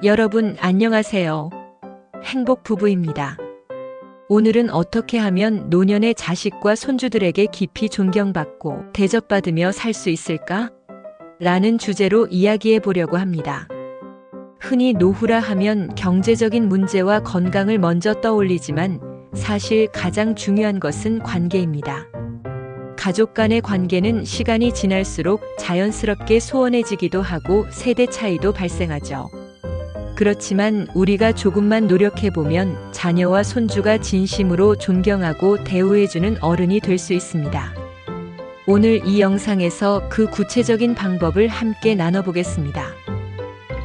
여러분 안녕하세요. 행복 부부입니다. 오늘은 어떻게 하면 노년의 자식과 손주들에게 깊이 존경받고 대접받으며 살 수 있을까? 라는 주제로 이야기해 보려고 합니다. 흔히 노후라 하면 경제적인 문제와 건강을 먼저 떠올리지만 사실 가장 중요한 것은 관계입니다. 가족 간의 관계는 시간이 지날수록 자연스럽게 소원해지기도 하고 세대 차이도 발생하죠. 그렇지만 우리가 조금만 노력해보면 자녀와 손주가 진심으로 존경하고 대우해주는 어른이 될 수 있습니다. 오늘 이 영상에서 그 구체적인 방법을 함께 나눠보겠습니다.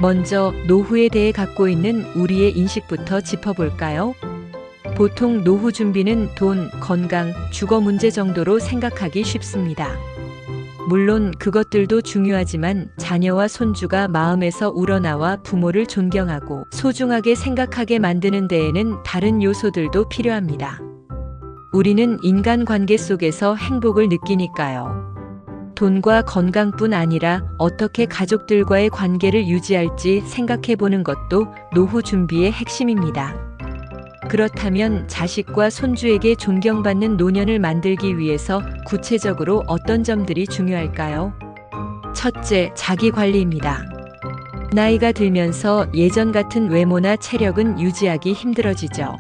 먼저 노후에 대해 갖고 있는 우리의 인식부터 짚어볼까요? 보통 노후 준비는 돈, 건강, 주거 문제 정도로 생각하기 쉽습니다. 물론 그것들도 중요하지만 자녀와 손주가 마음에서 우러나와 부모를 존경하고 소중하게 생각하게 만드는 데에는 다른 요소들도 필요합니다. 우리는 인간관계 속에서 행복을 느끼니까요. 돈과 건강뿐 아니라 어떻게 가족들과의 관계를 유지할지 생각해보는 것도 노후 준비의 핵심입니다. 그렇다면 자식과 손주에게 존경받는 노년을 만들기 위해서 구체적으로 어떤 점들이 중요할까요? 첫째, 자기관리입니다. 나이가 들면서 예전 같은 외모나 체력은 유지하기 힘들어지죠.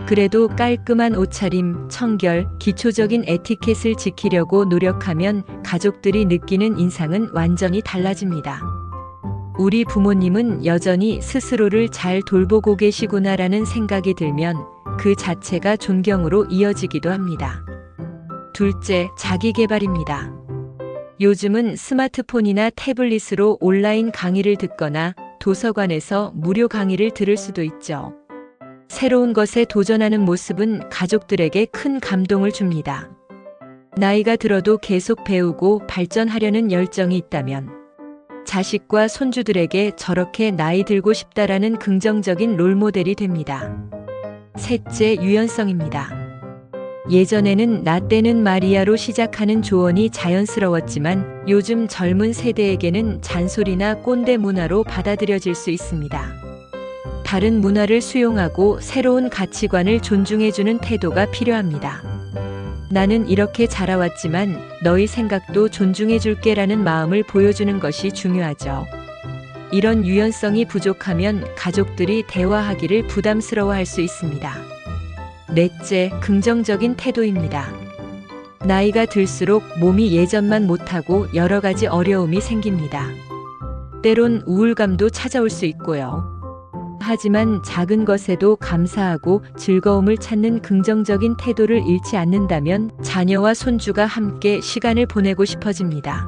그래도 깔끔한 옷차림, 청결, 기초적인 에티켓을 지키려고 노력하면 가족들이 느끼는 인상은 완전히 달라집니다. 우리 부모님은 여전히 스스로를 잘 돌보고 계시구나라는 생각이 들면 그 자체가 존경으로 이어지기도 합니다. 둘째, 자기계발입니다. 요즘은 스마트폰이나 태블릿으로 온라인 강의를 듣거나 도서관에서 무료 강의를 들을 수도 있죠. 새로운 것에 도전하는 모습은 가족들에게 큰 감동을 줍니다. 나이가 들어도 계속 배우고 발전하려는 열정이 있다면 자식과 손주들에게 저렇게 나이 들고 싶다라는 긍정적인 롤모델이 됩니다. 셋째, 유연성입니다. 예전에는 나 때는 마리아로 시작하는 조언이 자연스러웠지만 요즘 젊은 세대에게는 잔소리나 꼰대 문화로 받아들여질 수 있습니다. 다른 문화를 수용하고 새로운 가치관을 존중해주는 태도가 필요합니다. 나는 이렇게 자라왔지만 너희 생각도 존중해줄게라는 마음을 보여주는 것이 중요하죠. 이런 유연성이 부족하면 가족들이 대화하기를 부담스러워할 수 있습니다. 넷째, 긍정적인 태도입니다. 나이가 들수록 몸이 예전만 못하고 여러 가지 어려움이 생깁니다. 때론 우울감도 찾아올 수 있고요. 하지만 작은 것에도 감사하고 즐거움을 찾는 긍정적인 태도를 잃지 않는다면 자녀와 손주가 함께 시간을 보내고 싶어집니다.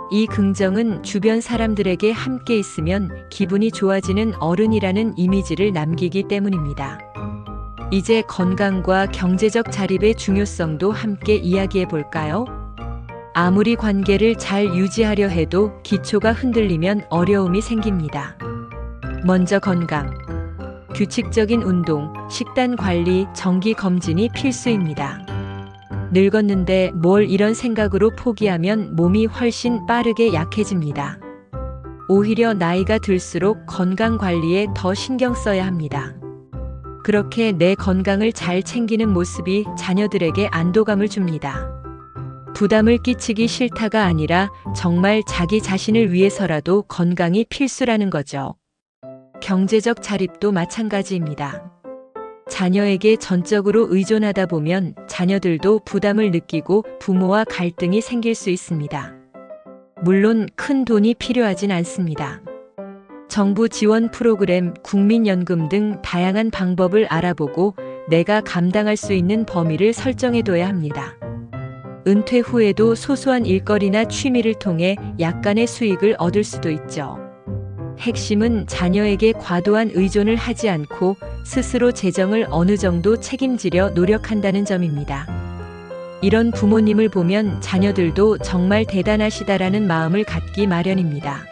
이 긍정은 주변 사람들에게 함께 있으면 기분이 좋아지는 어른이라는 이미지를 남기기 때문입니다. 이제 건강과 경제적 자립의 중요성도 함께 이야기해 볼까요? 아무리 관계를 잘 유지하려 해도 기초가 흔들리면 어려움이 생깁니다. 먼저 건강. 규칙적인 운동, 식단 관리, 정기 검진이 필수입니다. 늙었는데 뭘 이런 생각으로 포기하면 몸이 훨씬 빠르게 약해집니다. 오히려 나이가 들수록 건강 관리에 더 신경 써야 합니다. 그렇게 내 건강을 잘 챙기는 모습이 자녀들에게 안도감을 줍니다. 부담을 끼치기 싫다가 아니라 정말 자기 자신을 위해서라도 건강이 필수라는 거죠. 경제적 자립도 마찬가지입니다. 자녀에게 전적으로 의존하다 보면 자녀들도 부담을 느끼고 부모와 갈등이 생길 수 있습니다. 물론 큰 돈이 필요하진 않습니다. 정부 지원 프로그램, 국민연금 등 다양한 방법을 알아보고 내가 감당할 수 있는 범위를 설정해둬야 합니다. 은퇴 후에도 소소한 일거리나 취미를 통해 약간의 수익을 얻을 수도 있죠. 핵심은 자녀에게 과도한 의존을 하지 않고 스스로 재정을 어느 정도 책임지려 노력한다는 점입니다. 이런 부모님을 보면 자녀들도 정말 대단하시다라는 마음을 갖기 마련입니다.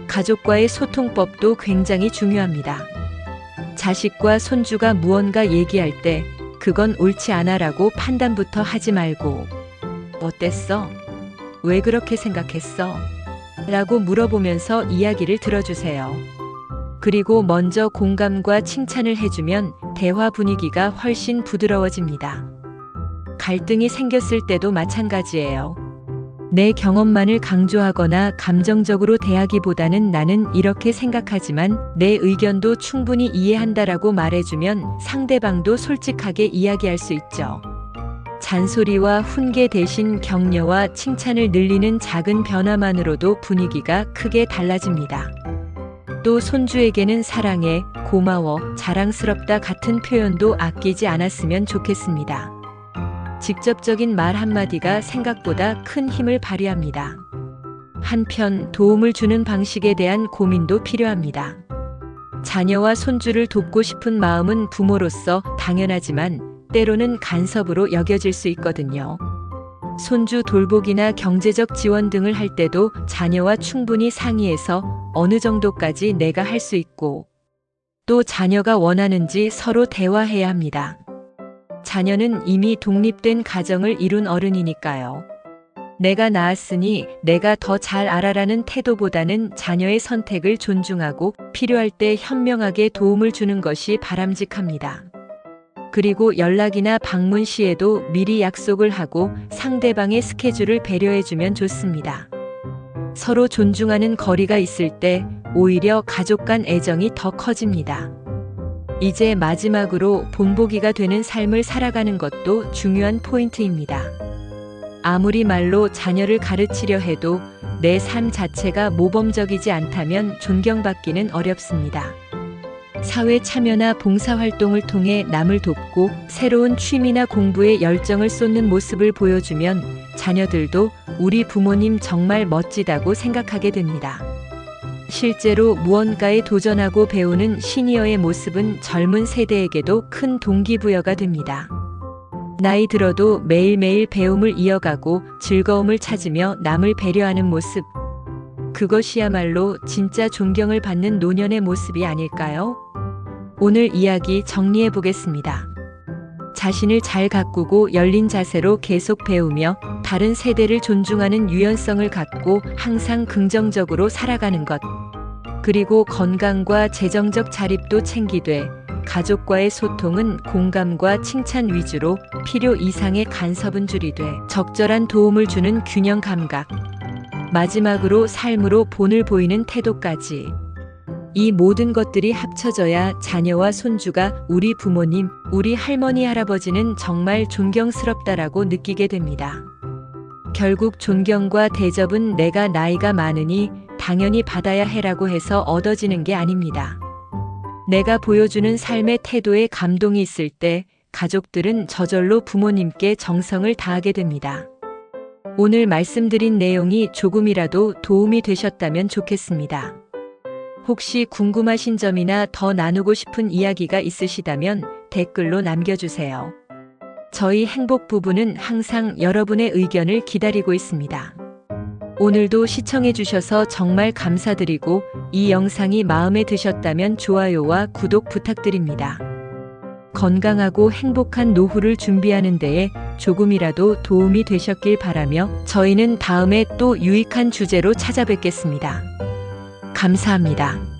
가족과의 소통법도 굉장히 중요합니다. 자식과 손주가 무언가 얘기할 때 그건 옳지 않아라고 판단부터 하지 말고 어땠어? 왜 그렇게 생각했어? 라고 물어보면서 이야기를 들어주세요. 그리고 먼저 공감과 칭찬을 해주면 대화 분위기가 훨씬 부드러워집니다. 갈등이 생겼을 때도 마찬가지예요. 내 경험만을 강조하거나 감정적으로 대하기보다는 나는 이렇게 생각하지만 내 의견도 충분히 이해한다라고 말해주면 상대방도 솔직하게 이야기할 수 있죠. 잔소리와 훈계 대신 격려와 칭찬을 늘리는 작은 변화만으로도 분위기가 크게 달라집니다. 또 손주에게는 사랑해, 고마워, 자랑스럽다 같은 표현도 아끼지 않았으면 좋겠습니다. 직접적인 말 한마디가 생각보다 큰 힘을 발휘합니다. 한편 도움을 주는 방식에 대한 고민도 필요합니다. 자녀와 손주를 돕고 싶은 마음은 부모로서 당연하지만 때로는 간섭으로 여겨질 수 있거든요. 손주 돌보기나 경제적 지원 등을 할 때도 자녀와 충분히 상의해서 어느 정도까지 내가 할 수 있고 또 자녀가 원하는지 서로 대화해야 합니다. 자녀는 이미 독립된 가정을 이룬 어른이니까요. 내가 낳았으니 내가 더 잘 알아라는 태도보다는 자녀의 선택을 존중하고 필요할 때 현명하게 도움을 주는 것이 바람직합니다. 그리고 연락이나 방문 시에도 미리 약속을 하고 상대방의 스케줄을 배려해주면 좋습니다. 서로 존중하는 거리가 있을 때 오히려 가족 간 애정이 더 커집니다. 이제 마지막으로 본보기가 되는 삶을 살아가는 것도 중요한 포인트입니다. 아무리 말로 자녀를 가르치려 해도 내 삶 자체가 모범적이지 않다면 존경받기는 어렵습니다. 사회 참여나 봉사활동을 통해 남을 돕고 새로운 취미나 공부에 열정을 쏟는 모습을 보여주면 자녀들도 우리 부모님 정말 멋지다고 생각하게 됩니다. 실제로 무언가에 도전하고 배우는 시니어의 모습은 젊은 세대에게도 큰 동기부여가 됩니다. 나이 들어도 매일매일 배움을 이어가고 즐거움을 찾으며 남을 배려하는 모습. 그것이야말로 진짜 존경을 받는 노년의 모습이 아닐까요? 오늘 이야기 정리해 보겠습니다. 자신을 잘 가꾸고 열린 자세로 계속 배우며 다른 세대를 존중하는 유연성을 갖고 항상 긍정적으로 살아가는 것. 그리고 건강과 재정적 자립도 챙기되 가족과의 소통은 공감과 칭찬 위주로 필요 이상의 간섭은 줄이되 적절한 도움을 주는 균형 감각. 마지막으로 삶으로 본을 보이는 태도까지. 이 모든 것들이 합쳐져야 자녀와 손주가 우리 부모님, 우리 할머니, 할아버지는 정말 존경스럽다라고 느끼게 됩니다. 결국 존경과 대접은 내가 나이가 많으니 당연히 받아야 해라고 해서 얻어지는 게 아닙니다. 내가 보여주는 삶의 태도에 감동이 있을 때 가족들은 저절로 부모님께 정성을 다하게 됩니다. 오늘 말씀드린 내용이 조금이라도 도움이 되셨다면 좋겠습니다. 혹시 궁금하신 점이나 더 나누고 싶은 이야기가 있으시다면 댓글로 남겨주세요. 저희 행복부부는 항상 여러분의 의견을 기다리고 있습니다. 오늘도 시청해주셔서 정말 감사드리고 이 영상이 마음에 드셨다면 좋아요와 구독 부탁드립니다. 건강하고 행복한 노후를 준비하는 데에 조금이라도 도움이 되셨길 바라며 저희는 다음에 또 유익한 주제로 찾아뵙겠습니다. 감사합니다.